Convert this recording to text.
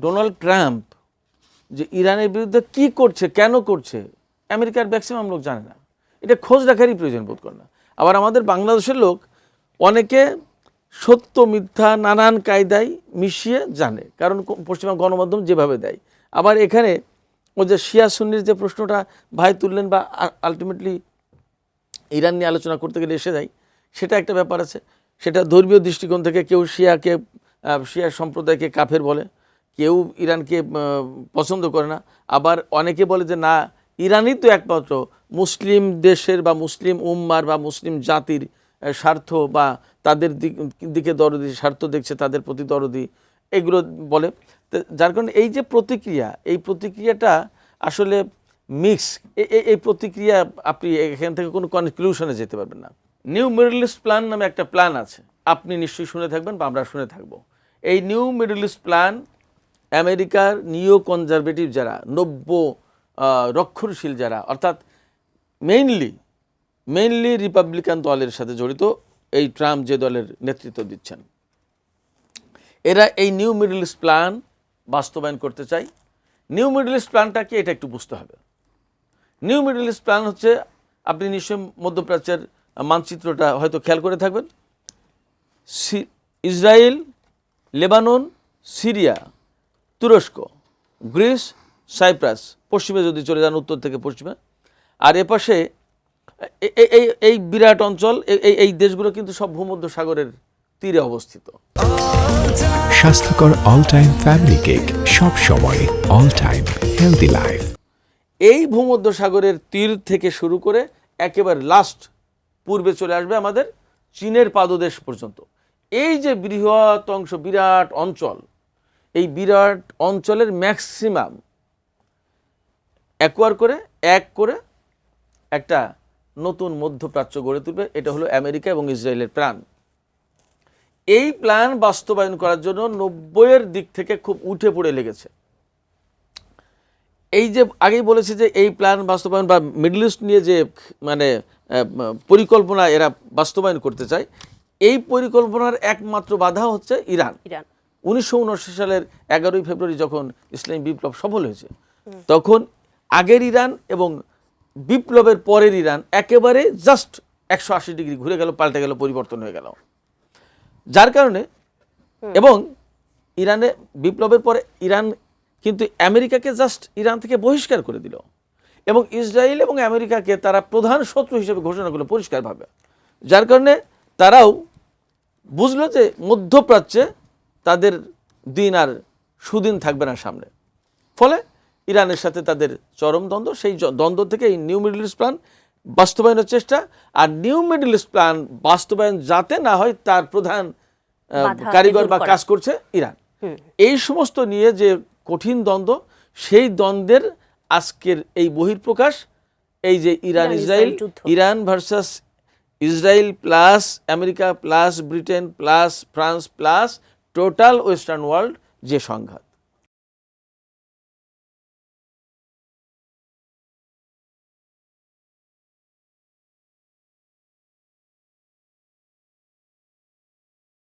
Donald Trump যে ইরানের বিরুদ্ধে কি করছে, কেন করছে, আমেরিকার ম্যাক্সিমাম লোক জানে না। এটা খোঁজ রাখারই প্রয়োজন বোধ করে না। আবার আমাদের বাংলাদেশের লোক অনেকে সত্য মিথ্যা নানান কায়দায় মিশিয়ে জানে, কারণ পশ্চিমা গণমাধ্যম যেভাবে দেয়। আবার এখানে ওই যে শিয়া সুন্নির যে প্রশ্নটা ভাই তুললেন, বা আলটিমেটলি ইরান নিয়ে আলোচনা করতে গেলে এসে যায়, সেটা একটা ব্যাপার আছে। সেটা ধর্মীয় দৃষ্টিকোণ থেকে কেউ শিয়া সম্প্রদায়কে কাফের বলে, কেউ ইরানকে পছন্দ করে না। আবার অনেকে বলে যে না, ইরানই তো একমাত্র মুসলিম দেশের বা মুসলিম উম্মার বা মুসলিম জাতির স্বার্থ বা তাদের দিকে দরদি, স্বার্থ দেখছে, তাদের প্রতি দরদি, এগুলো বলে। যার কারণে এই যে প্রতিক্রিয়া, এই প্রতিক্রিয়াটা আসলে মিক্স। এই প্রতিক্রিয়া আপনি এখান থেকে কোনো কনক্লুশনে যেতে পারবেন না। নিউ মিডল ইস্ট প্ল্যান নামে একটা প্ল্যান আছে, আপনি নিশ্চয়ই শুনে থাকবেন বা আমরা শুনে থাকবো। এই নিউ মিডল ইস্ট প্ল্যান আমেরিকার নিও কনজারভেটিভ যারা, নব্য রক্ষণশীল যারা, অর্থাৎ মেইনলি রিপাবলিকান দলের সাথে জড়িত, এই ট্রাম্প যে দলের নেতৃত্ব দিচ্ছেন, এরা এই নিউ মিডল ইস্ট প্ল্যান বাস্তবায়ন করতে চায়। নিউ মিডল ইস্ট প্ল্যানটা কি, এটা একটু বুঝতে হবে। নিউ মিডল ইস্ট প্ল্যান হচ্ছে, আপনি নিশ্চয়ই মধ্যপ্রাচ্যের মানচিত্রটা হয়তো খেয়াল করে থাকবেন। ইসরায়েল, লেবানন, সিরিয়া, তুরস্ক, গ্রিস, সাইপ্রাস, পশ্চিমে যদি চলে যান উত্তর থেকে পশ্চিমে, আর এপাশে এই বিরাট অঞ্চল, এই দেশগুলো কিন্তু সব ভূমধ্য সাগরের তীরে অবস্থিত। স্বাস্থ্যকর অল টাইম ফ্যামিলি কেক, সব সময় অল টাইম হেলদি লাইফ। এই ভূমধ্য সাগরের তীর থেকে শুরু করে একেবারে লাস্ট পূর্বে চলে আসবে আমাদের চীনের পাদদেশ পর্যন্ত। এই যে বৃহৎ অংশ, বিরাট অঞ্চল, এই বিরাট অঞ্চলের ম্যাক্সিমাম এক করে একটা নতুন মধ্যপ্রাচ্য গড়ে তুলবে। এটা হলো আমেরিকা এবং ইসরায়েলের প্ল্যান। এই প্ল্যান বাস্তবায়ন করার জন্য 90-এর দিক থেকে খুব উঠে পড়ে লেগেছে। এই যে আগেই বলেছে যে এই প্ল্যান বাস্তবায়ন বা মিডল ইস্ট নিয়ে যে মানে পরিকল্পনা এরা বাস্তবায়ন করতে চায়, এই পরিকল্পনার একমাত্র বাধা হচ্ছে ইরান। 1979 সালের 11ই ফেব্রুয়ারি যখন ইসলামী বিপ্লব সফল হয়েছে, তখন আগের ইরান এবং বিপ্লবের পরের ইরান একেবারে জাস্ট 180 ডিগ্রি ঘুরে গেল, পাল্টে গেল, পরিবর্তন হয়ে গেল। যার কারণে, এবং ইরানে বিপ্লবের পরে ইরান কিন্তু আমেরিকাকে জাস্ট ইরান থেকে বহিষ্কার করে দিল, এবং ইসরায়েল এবং আমেরিকাকে তারা প্রধান শত্রু হিসেবে ঘোষণা করলো পরিষ্কারভাবে। যার কারণে তারাও বুঝলো যে মধ্যপ্রাচ্যে তাদের দিন আর সুদিন থাকবে না সামনে। ফলে ইরানের সাথে তাদের চরম দ্বন্দ্ব, সেই দ্বন্দ্ব থেকে এই নিউ মিডল ইস্ট প্ল্যান বাস্তবায়নের চেষ্টা। আর নিউ মিডল ইস্ট প্ল্যান বাস্তবায়ন যাতে না হয়, তার প্রধান কারিগর বা কাজ করছে ইরান। এই সমস্ত নিয়ে যে কঠিন দ্বন্দ্ব, সেই দ্বন্দ্বের আজকের এই বহিঃপ্রকাশ, এই যে Iran versus Israel plus America plus Britain plus France plus total western world যে সংঘাত।